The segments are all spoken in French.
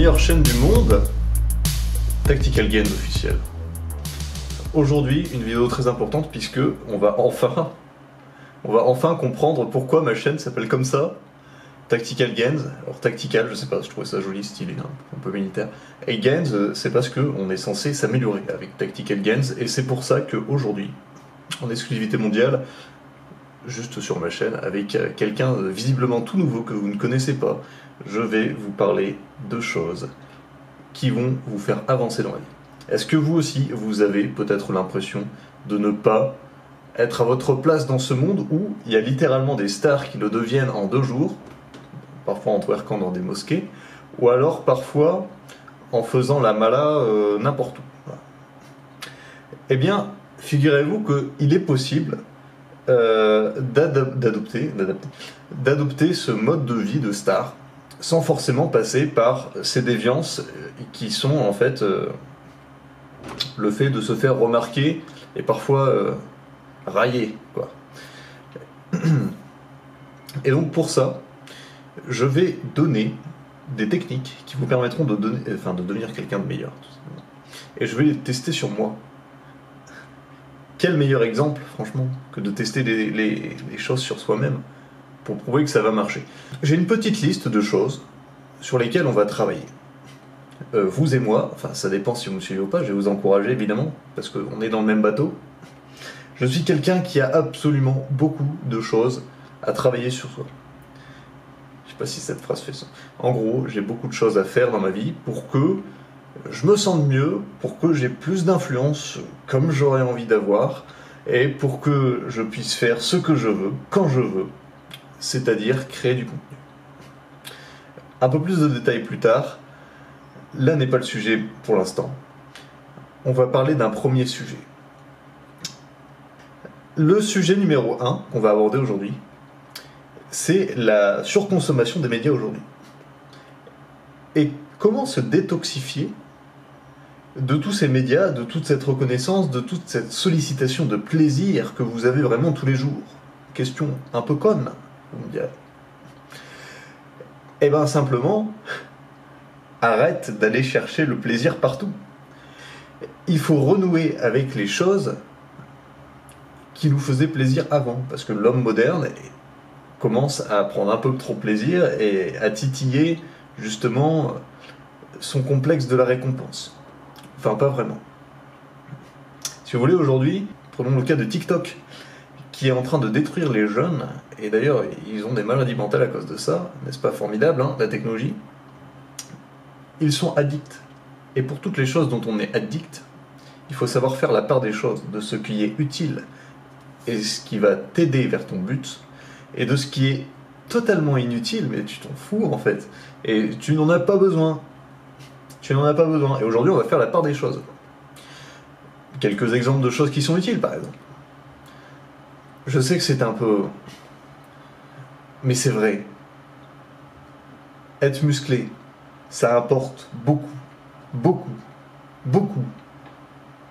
meilleure chaîne du monde, Tactical Gains officiel. Aujourd'hui, une vidéo très importante puisque on va enfin comprendre pourquoi ma chaîne s'appelle comme ça, Tactical Gains. Alors Tactical, je sais pas, je trouvais ça joli, stylé, un peu militaire. Et Gains, c'est parce qu'on est censé s'améliorer avec Tactical Gains, et c'est pour ça qu'aujourd'hui, en exclusivité mondiale, juste sur ma chaîne, avec quelqu'un visiblement tout nouveau que vous ne connaissez pas, je vais vous parler de choses qui vont vous faire avancer dans la vie. Est-ce que vous aussi, vous avez peut-être l'impression de ne pas être à votre place dans ce monde où il y a littéralement des stars qui le deviennent en 2 jours, parfois en twerkant dans des mosquées, ou alors parfois en faisant la mala n'importe où. Voilà. Eh bien, figurez-vous qu'il est possible d'adopter ce mode de vie de star sans forcément passer par ces déviances qui sont en fait le fait de se faire remarquer et parfois railler, quoi. Et donc pour ça, je vais donner des techniques qui vous permettront de devenir quelqu'un de meilleur. Et je vais les tester sur moi. Quel meilleur exemple, franchement, que de tester les choses sur soi-même pour prouver que ça va marcher. J'ai une petite liste de choses sur lesquelles on va travailler. Vous et moi, enfin ça dépend si vous me suivez ou pas, je vais vous encourager évidemment, parce qu'on est dans le même bateau. Je suis quelqu'un qui a absolument beaucoup de choses à travailler sur soi. Je sais pas si cette phrase fait sens. En gros, j'ai beaucoup de choses à faire dans ma vie pour que je me sente mieux, pour que j'ai plus d'influence comme j'aurais envie d'avoir, et pour que je puisse faire ce que je veux, quand je veux, c'est-à-dire créer du contenu. Un peu plus de détails plus tard, là n'est pas le sujet pour l'instant. On va parler d'un premier sujet. Le sujet numéro 1 qu'on va aborder aujourd'hui, c'est la surconsommation des médias aujourd'hui. Et comment se détoxifier de tous ces médias, de toute cette reconnaissance, de toute cette sollicitation de plaisir que vous avez vraiment tous les jours. Question un peu conne, vous me direz. Eh bien simplement, arrête d'aller chercher le plaisir partout. Il faut renouer avec les choses qui nous faisaient plaisir avant, parce que l'homme moderne commence à prendre un peu trop plaisir et à titiller justement son complexe de la récompense. Enfin, pas vraiment. Si vous voulez, aujourd'hui, prenons le cas de TikTok, qui est en train de détruire les jeunes, et d'ailleurs, ils ont des maladies mentales à cause de ça, n'est-ce pas formidable, hein, la technologie? Ils sont addicts. Et pour toutes les choses dont on est addict, il faut savoir faire la part des choses, de ce qui est utile, et ce qui va t'aider vers ton but, et de ce qui est totalement inutile, mais tu t'en fous en fait, et tu n'en as pas besoin. Tu n'en as pas besoin. Et aujourd'hui, on va faire la part des choses. Quelques exemples de choses qui sont utiles, par exemple. Je sais que c'est un peu... mais c'est vrai. Être musclé, ça apporte beaucoup, beaucoup, beaucoup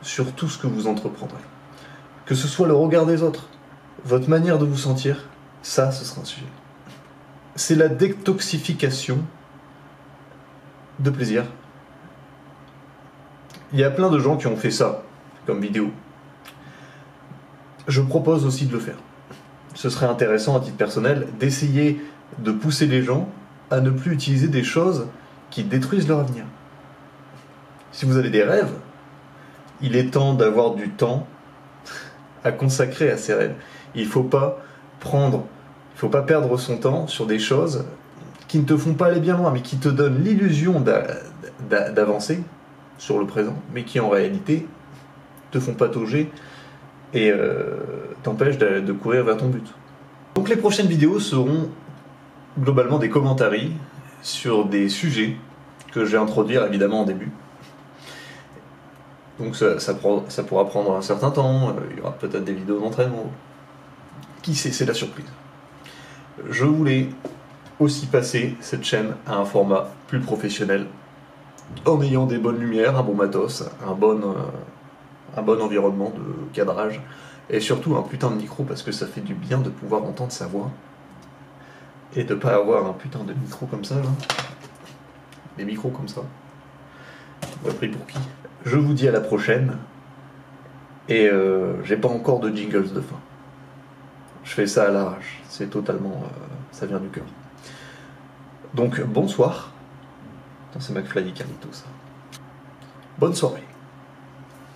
sur tout ce que vous entreprendrez. Que ce soit le regard des autres, votre manière de vous sentir, ça, ce sera un sujet. C'est la détoxification de plaisir. Il y a plein de gens qui ont fait ça, comme vidéo. Je propose aussi de le faire. Ce serait intéressant, à titre personnel, d'essayer de pousser les gens à ne plus utiliser des choses qui détruisent leur avenir. Si vous avez des rêves, il est temps d'avoir du temps à consacrer à ces rêves. Il ne faut pas perdre son temps sur des choses qui ne te font pas aller bien loin, mais qui te donnent l'illusion d'avancer sur le présent, mais qui en réalité te font patauger et t'empêchent de courir vers ton but. Donc les prochaines vidéos seront globalement des commentaires sur des sujets que je vais introduire évidemment en début. Donc ça pourra prendre un certain temps, il y aura peut-être des vidéos d'entraînement. Qui sait, c'est la surprise. Je voulais aussi passer cette chaîne à un format plus professionnel, en ayant des bonnes lumières, un bon matos, un bon environnement de cadrage, et surtout un putain de micro, parce que ça fait du bien de pouvoir entendre sa voix, et de pas avoir un putain de micro comme ça, là. les micros comme ça. On m'a pris pour qui? Je vous dis à la prochaine. Et j'ai pas encore de jingles de fin. Je fais ça à l'arrache. C'est totalement... ça vient du cœur. Donc bonsoir. Attends, c'est McFly et Carlito ça. Bonne soirée.